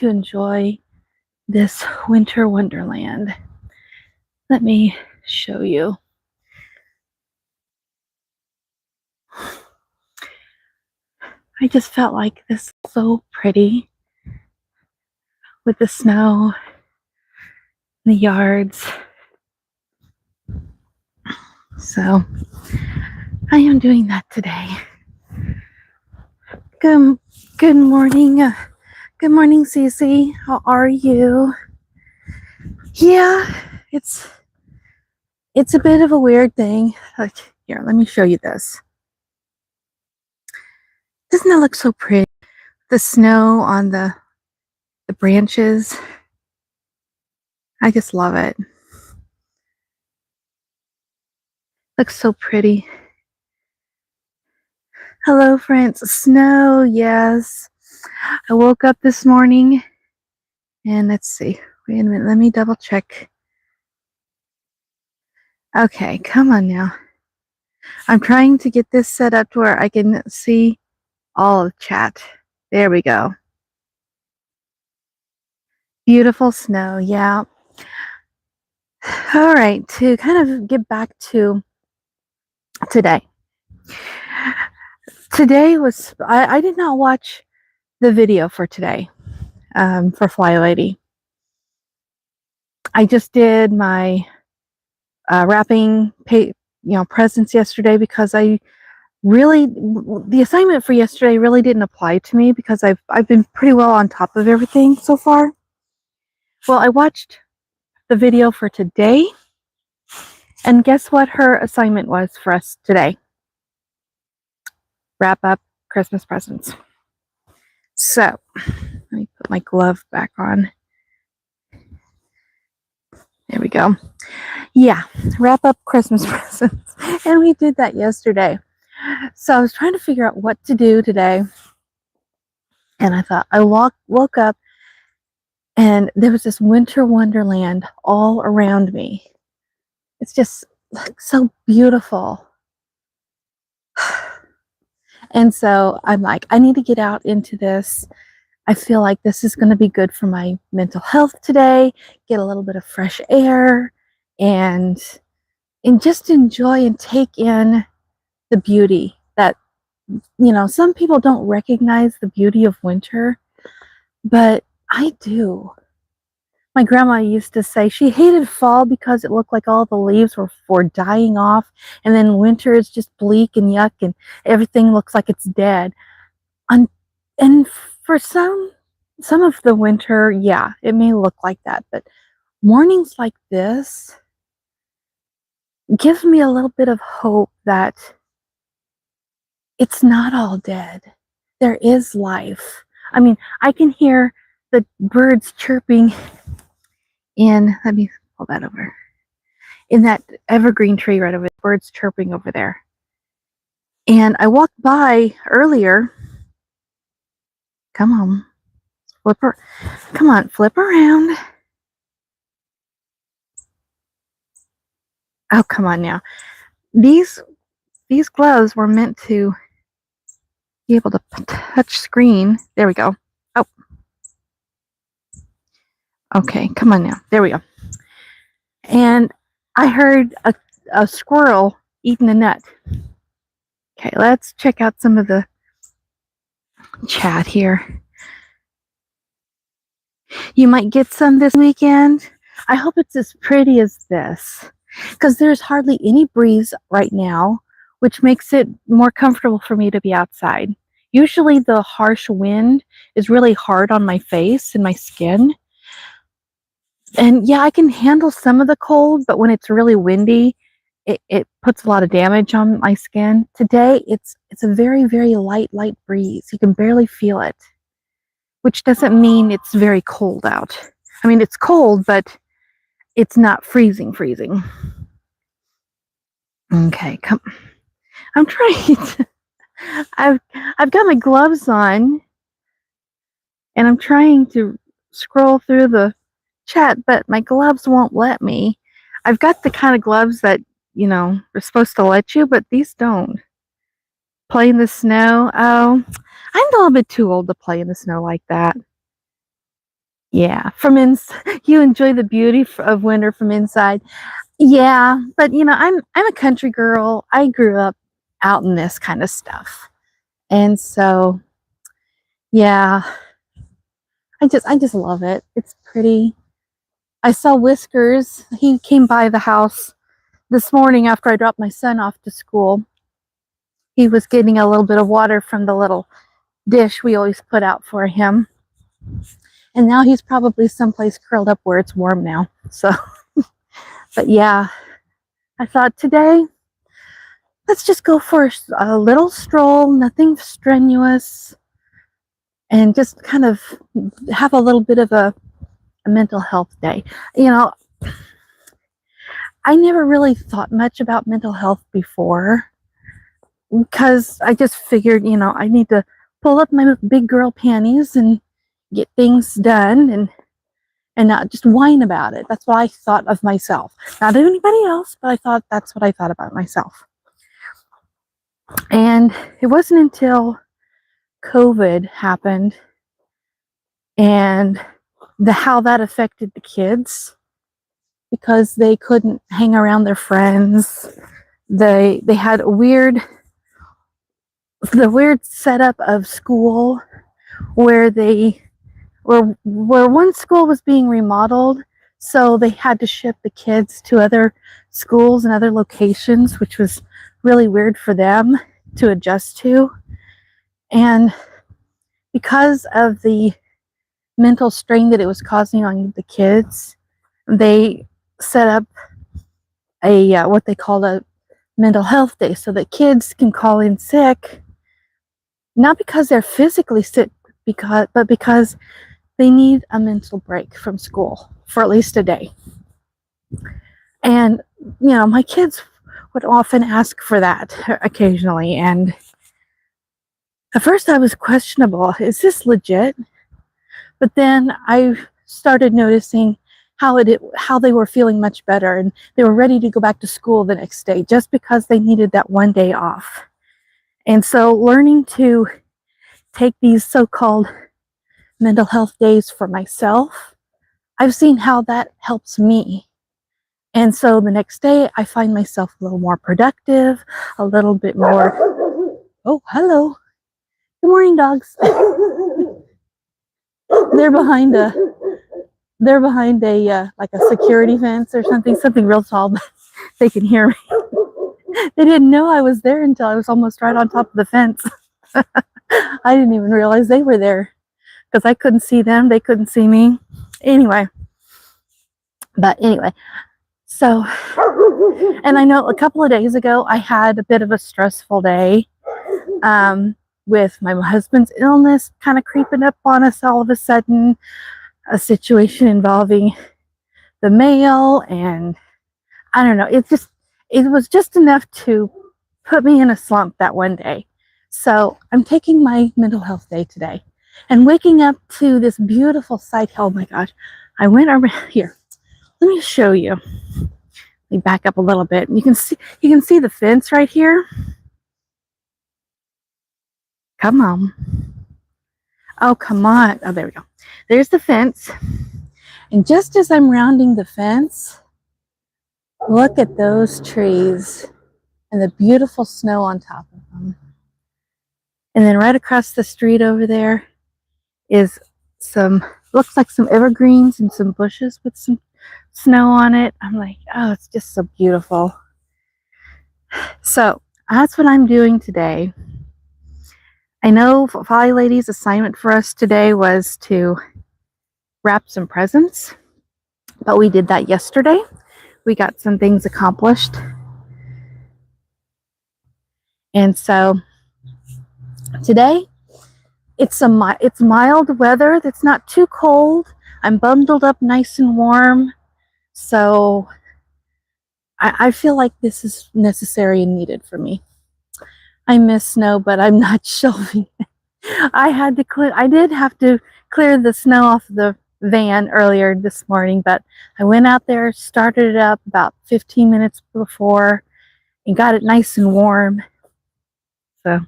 to enjoy this winter wonderland. Let me show you. I just felt like this was so pretty with the snow, the yards. So I am doing that today. Good morning. Good morning, Cece. How are you? Yeah, it's a bit of a weird thing. Like, here, let me show you this. Doesn't that look so pretty? The snow on the branches. I just love it. Looks so pretty. Hello, friends. Snow, yes. I woke up this morning and let's see. Wait a minute. Let me double check. Okay, come on now. I'm trying to get this set up to where I can see all of chat. There we go. Beautiful snow, yeah. All right, to kind of get back to today. Today was, I did not watch the video for today, for FlyLady. I just did my wrapping presents yesterday because the assignment for yesterday really didn't apply to me because I've been pretty well on top of everything so far. Well, I watched the video for today, and guess what her assignment was for us today? Wrap up Christmas presents. So let me put my glove back on. There we go. Yeah, wrap up Christmas presents. And we did that yesterday. So I was trying to figure out what to do today. And I thought, I woke up and there was this winter wonderland all around me. It's just like so beautiful. And so I'm like, I need to get out into this. I feel like this is going to be good for my mental health today. Get a little bit of fresh air and just enjoy and take in the beauty that, some people don't recognize the beauty of winter, but I do. My grandma used to say she hated fall because it looked like all the leaves were dying off, and then winter is just bleak and yuck and everything looks like it's dead. And for some of the winter, yeah, it may look like that, but mornings like this gives me a little bit of hope that it's not all dead. There is life. I mean, I can hear the birds chirping let me pull that over, in that evergreen tree right over there, birds chirping over there. And I walked by earlier. Come on, flip around. Oh, come on now. These gloves were meant to be able to touch screen. There we go. Oh. Okay, come on now. There we go. And I heard a squirrel eating a nut. Okay, let's check out some of the chat here. You might get some this weekend. I hope it's as pretty as this, because there's hardly any breeze right now, which makes it more comfortable for me to be outside. Usually the harsh wind is really hard on my face and my skin. And yeah, I can handle some of the cold, but when it's really windy, it puts a lot of damage on my skin. Today, it's a very, very light breeze. You can barely feel it, which doesn't mean it's very cold out. I mean, it's cold, but it's not freezing. Okay, come. I'm trying to, I've got my gloves on, and I'm trying to scroll through the chat, but my gloves won't let me. I've got the kind of gloves that, are supposed to let you, but these don't. Play in the snow. Oh, I'm a little bit too old to play in the snow like that. Yeah, from inside, you enjoy the beauty of winter from inside. Yeah, but you know, I'm a country girl. I grew up out in this kind of stuff. And so, yeah, I just love it. It's pretty. I saw Whiskers. He came by the house this morning after I dropped my son off to school. He was getting a little bit of water from the little dish we always put out for him. And now he's probably someplace curled up where it's warm now. So, but yeah, I thought today, let's just go for a little stroll, nothing strenuous, and just kind of have a little bit of a mental health day. You know, I never really thought much about mental health before because I just figured, you know, I need to pull up my big girl panties and get things done and not just whine about it. That's what I thought of myself. Not anybody else, but I thought that's what I thought about myself. And it wasn't until COVID happened and how that affected the kids because they couldn't hang around their friends. They had the weird setup of school where where one school was being remodeled, so they had to ship the kids to other schools and other locations, which was really weird for them to adjust to. And because of the mental strain that it was causing on the kids, they set up a what they call a mental health day so that kids can call in sick, not because they're physically sick, but because they need a mental break from school for at least a day. And you know, my kids would often ask for that occasionally, and at first I was questionable, is this legit? But then I started noticing how they were feeling much better and they were ready to go back to school the next day just because they needed that one day off. And so learning to take these so-called mental health days for myself, I've seen how that helps me. And so the next day I find myself a little more productive, a little bit more, oh, hello. Good morning, dogs. They're behind a like a security fence or something real tall, but they can hear me. They didn't know I was there until I was almost right on top of the fence. I didn't even realize they were there because I couldn't see them. They couldn't see me. Anyway, so, and I know a couple of days ago I had a bit of a stressful day with my husband's illness kind of creeping up on us all of a sudden, a situation involving the mail, and I don't know, it was just enough to put me in a slump that one day. So I'm taking my mental health day today and waking up to this beautiful sight. Oh my gosh, I went around here. Let me show you. Let me back up a little bit. You can see the fence right here. Come on. Oh, come on. Oh, there we go. There's the fence. And just as I'm rounding the fence, look at those trees and the beautiful snow on top of them. And then right across the street over there is looks like some evergreens and some bushes with some snow on it. I'm like, oh, it's just so beautiful. So that's what I'm doing today. I know FlyLady's assignment for us today was to wrap some presents, but we did that yesterday. We got some things accomplished. And so today it's mild weather that's not too cold. I'm bundled up nice and warm. So I feel like this is necessary and needed for me. I miss snow, but I'm not shelving it. I did have to clear the snow off the van earlier this morning, but I went out there, started it up about 15 minutes before and got it nice and warm. So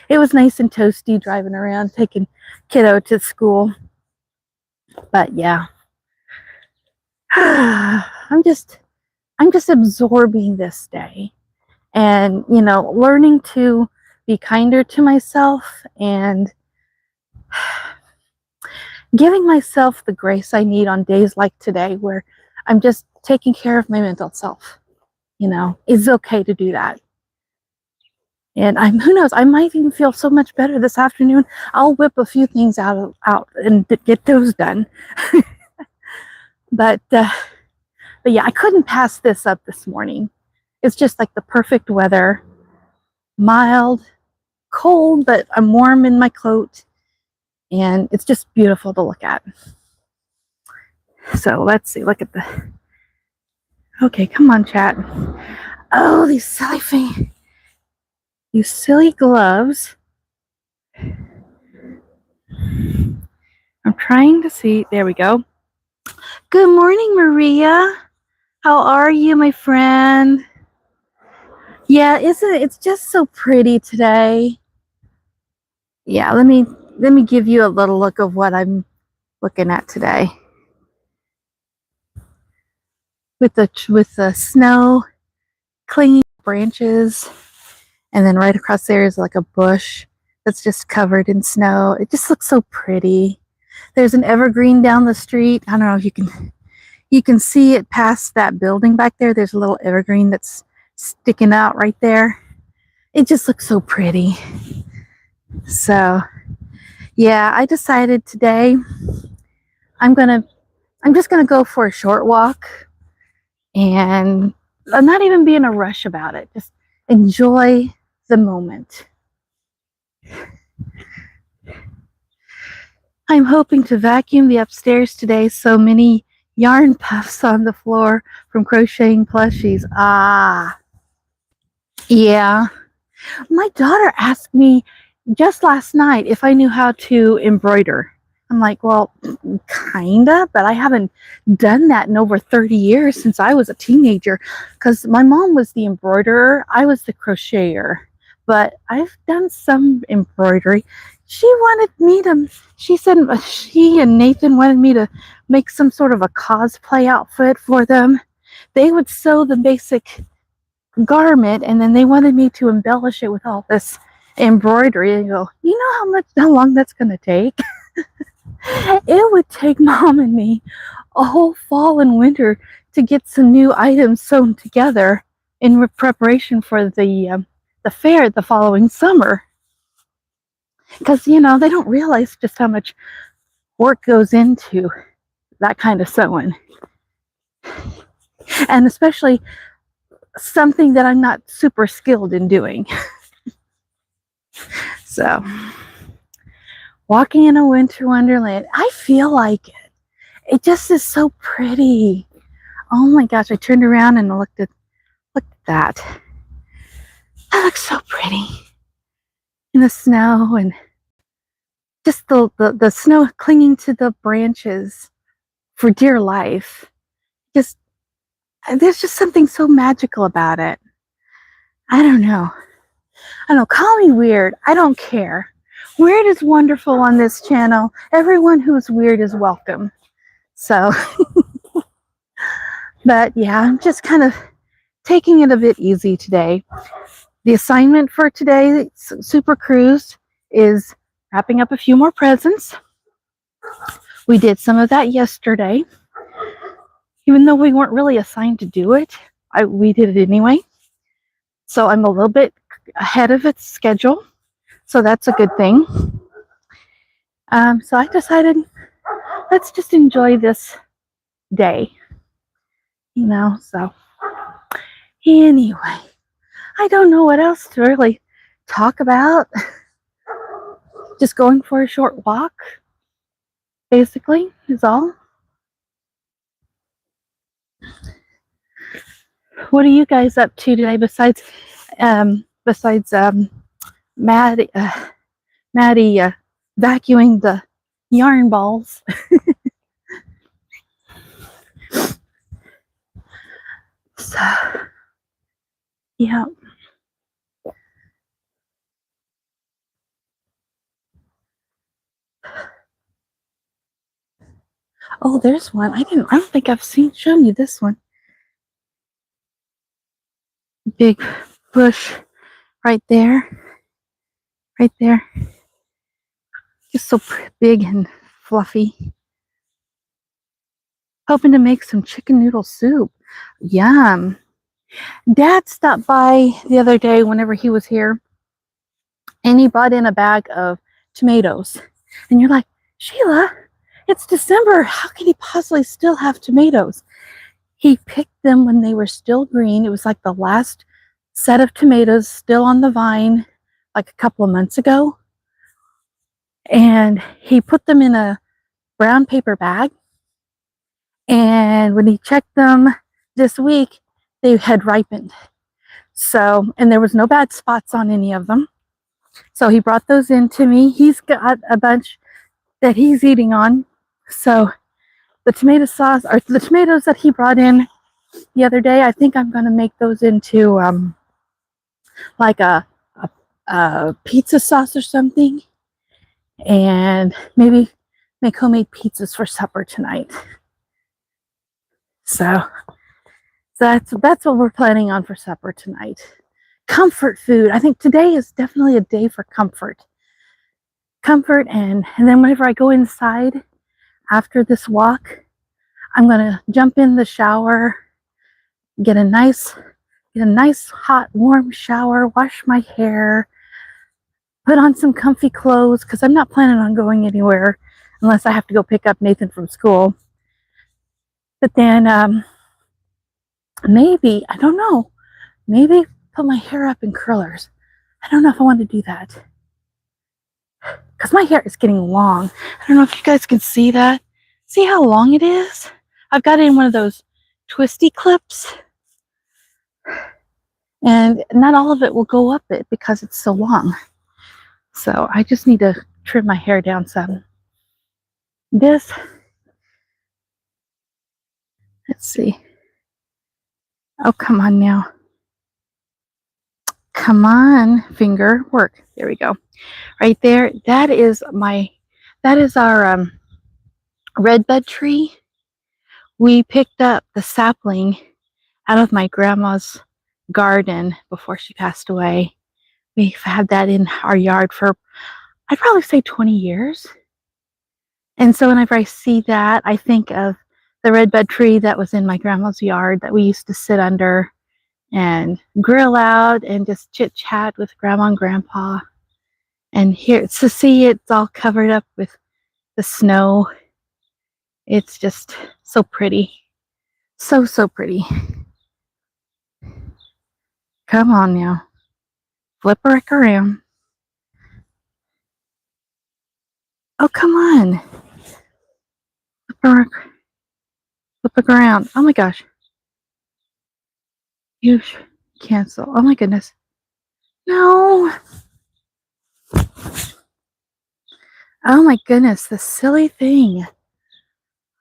it was nice and toasty driving around, taking kiddo to school. But yeah, I'm just absorbing this day, and learning to be kinder to myself and giving myself the grace I need on days like today where I'm just taking care of my mental self. It's okay to do that. And who knows, I might even feel so much better this afternoon. I'll whip a few things out and get those done. But yeah, I couldn't pass this up this morning. It's just like the perfect weather, mild, cold, but I'm warm in my coat, and it's just beautiful to look at. So let's see, look at okay, come on, chat. Oh, these silly gloves. I'm trying to see, there we go. Good morning, Maria. How are you, my friend? Yeah, isn't it? It's just so pretty today. Yeah, let me give you a little look of what I'm looking at today. With the snow clinging branches, and then right across there is like a bush that's just covered in snow. It just looks so pretty. There's an evergreen down the street. I don't know if you can see it past that building back there. There's a little evergreen that's sticking out right there. It just looks so pretty. So yeah, I decided today I'm just gonna go for a short walk, and I'm not even be in a rush about it. Just enjoy the moment. I'm hoping to vacuum the upstairs today. So many yarn puffs on the floor from crocheting plushies. Ah, yeah. My daughter asked me just last night if I knew how to embroider. I'm like, well, kinda, but I haven't done that in over 30 years since I was a teenager, because my mom was the embroiderer, I was the crocheter, but I've done some embroidery. She said she and Nathan wanted me to make some sort of a cosplay outfit for them. They would sew the basic garment, and then they wanted me to embellish it with all this embroidery. And go, you know how long that's going to take? It would take Mom and me a whole fall and winter to get some new items sewn together in preparation for the fair the following summer. Because they don't realize just how much work goes into that kind of sewing, and especially something that I'm not super skilled in doing. So, walking in a winter wonderland, I feel like it just is so pretty. Oh my gosh, I turned around and look at that. That looks so pretty in the snow, and just the snow clinging to the branches for dear life. Just there's just something so magical about it. I don't know. Call me weird. I don't care. Weird is wonderful on this channel. Everyone who's weird is welcome. So, but yeah, I'm just kind of taking it a bit easy today. The assignment for today, Super Cruise, is wrapping up a few more presents. We did some of that yesterday. Even though we weren't really assigned to do it, we did it anyway. So I'm a little bit ahead of its schedule. So that's a good thing. So I decided, let's just enjoy this day. So anyway, I don't know what else to really talk about. Just going for a short walk, basically, is all. What are you guys up to today besides Maddie vacuuming the yarn balls? So, yeah. Oh, there's one. I don't think I've shown you this one. Big bush right there. Right there. Just so big and fluffy. Hoping to make some chicken noodle soup. Yum. Dad stopped by the other day whenever he was here, and he brought in a bag of tomatoes. And you're like, Sheila, it's December. How can he possibly still have tomatoes? He picked them when they were still green. It was like the last set of tomatoes still on the vine, like a couple of months ago. And he put them in a brown paper bag. And when he checked them this week, they had ripened. So, and there was no bad spots on any of them. So he brought those in to me. He's got a bunch that he's eating on. So the tomato sauce, or the tomatoes that he brought in the other day, I think I'm going to make those into like a pizza sauce or something. And maybe make homemade pizzas for supper tonight. So that's what we're planning on for supper tonight. Comfort food. I think today is definitely a day for comfort. Comfort, and then whenever I go inside after this walk, I'm gonna jump in the shower, get a nice hot warm shower, wash my hair, put on some comfy clothes because I'm not planning on going anywhere unless I have to go pick up Nathan from school. But then maybe, I don't know, maybe put my hair up in curlers. I don't know if I want to do that because my hair is getting long. I don't know if you guys can see that. See how long it is? I've got it in one of those twisty clips, and not all of it will go up it because it's so long. So I just need to trim my hair down some. This, let's see. Oh, come on now. Come on, finger, work. There we go. Right there, that is our redbud tree. We picked up the sapling out of my grandma's garden before she passed away. We've had that in our yard for, I'd probably say 20 years. And so whenever I see that, I think of the redbud tree that was in my grandma's yard that we used to sit under and grill out and just chit chat with grandma and grandpa. And here to see it's all covered up with the snow. It's just so pretty. So pretty. Come on now. Flip her around. Oh, come on. Flip her around. Oh my gosh. You cancel. Oh my goodness. No. Oh my goodness. The silly thing.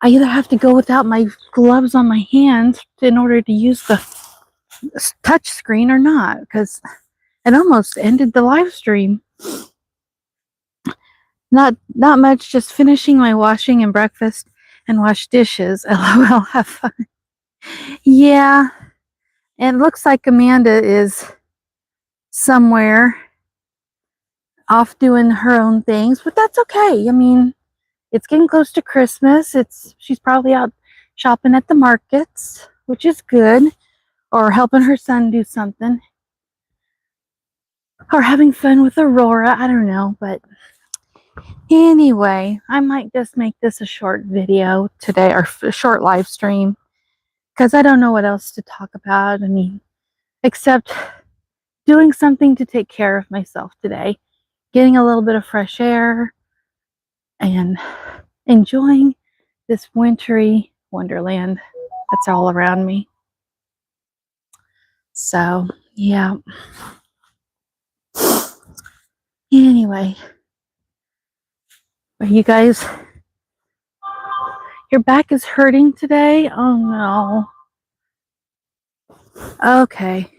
I either have to go without my gloves on my hands in order to use the touch screen or not, because it almost ended the live stream. Not much, just finishing my washing and breakfast and wash dishes. LOL, have fun. Yeah, and it looks like Amanda is somewhere off doing her own things, but that's okay. I mean, it's getting close to Christmas. She's probably out shopping at the markets, which is good, or helping her son do something, or having fun with Aurora. I don't know, but anyway, I might just make this a short video today, or a short live stream, because I don't know what else to talk about. I mean, except doing something to take care of myself today, getting a little bit of fresh air, and enjoying this wintry wonderland that's all around me. So, yeah. Anyway, are you guys, your back is hurting today? Oh no. Okay.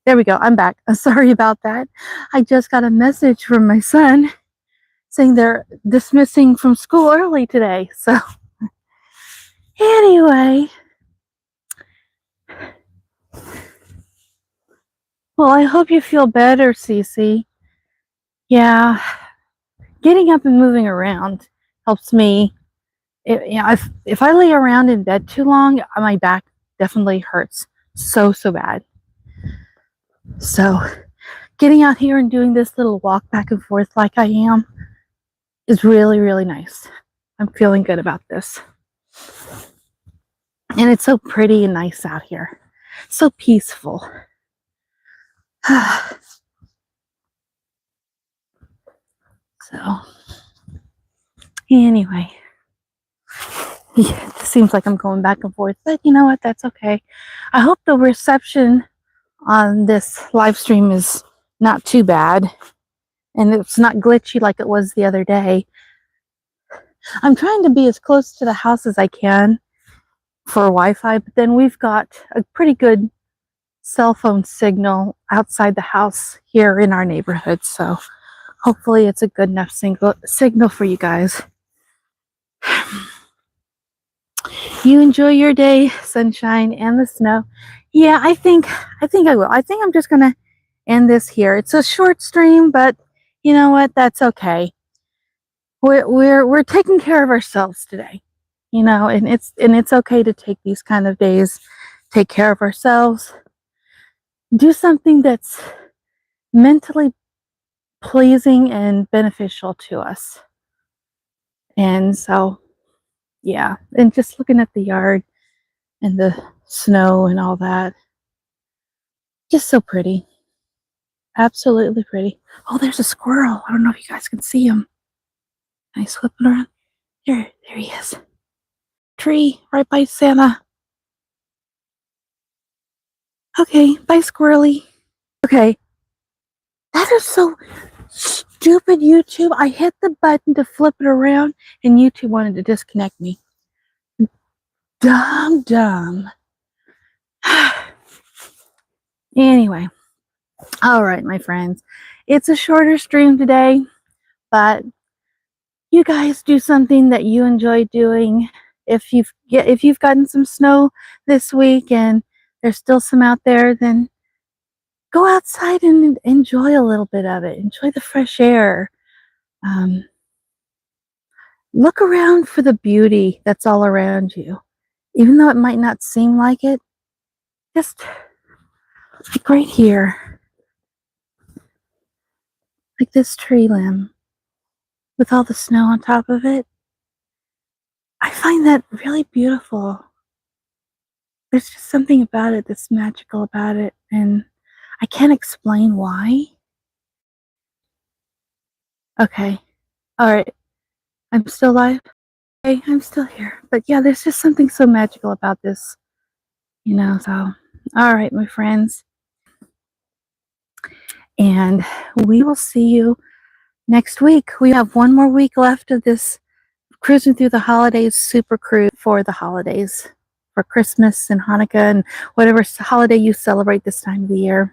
There we go. I'm back. I'm sorry about that. I just got a message from my son saying they're dismissing from school early today. So Anyway, well, I hope you feel better, Cece. Yeah, getting up and moving around helps me. If I lay around in bed too long, my back definitely hurts so bad. So getting out here and doing this little walk back and forth like I am is really nice. I'm feeling good about this. And it's so pretty and nice out here. So peaceful. So anyway, yeah, it seems like I'm going back and forth, but you know what? That's okay. I hope the reception on this live stream is not too bad and it's not glitchy like it was the other day. I'm trying to be as close to the house as I can for Wi-Fi, but then we've got a pretty good cell phone signal outside the house here in our neighborhood, so hopefully it's a good enough signal for you guys. You enjoy your day, sunshine and the snow. Yeah, I think I will. I think I'm just gonna end this here. It's a short stream, but you know what? That's okay. We're taking care of ourselves today, you know, and it's okay to take these kind of days, take care of ourselves, do something that's mentally pleasing and beneficial to us. And so, yeah, and just looking at the yard and the snow and all that, just so pretty. Absolutely pretty. Oh, there's a squirrel. I don't know if you guys can see him. Nice flipping around. There he is. Tree right by Santa. Okay, bye, squirrely. Okay, that is so stupid, YouTube. I hit the button to flip it around, and YouTube wanted to disconnect me. Dumb. Anyway, all right, my friends. It's a shorter stream today, but you guys do something that you enjoy doing. If you've gotten some snow this week and there's still some out there, then go outside and enjoy a little bit of it. Enjoy the fresh air. Look around for the beauty that's all around you. Even though it might not seem like it, just like right here, like this tree limb with all the snow on top of it. I find that really beautiful. There's just something about it that's magical about it, and I can't explain why. Okay. All right. I'm still live. Okay, I'm still here. But yeah, there's just something so magical about this, you know, so. All right, my friends. And we will see you next week. We have one more week left of this Cruising Through the Holidays super cruise for the holidays, for Christmas and Hanukkah and whatever holiday you celebrate this time of the year.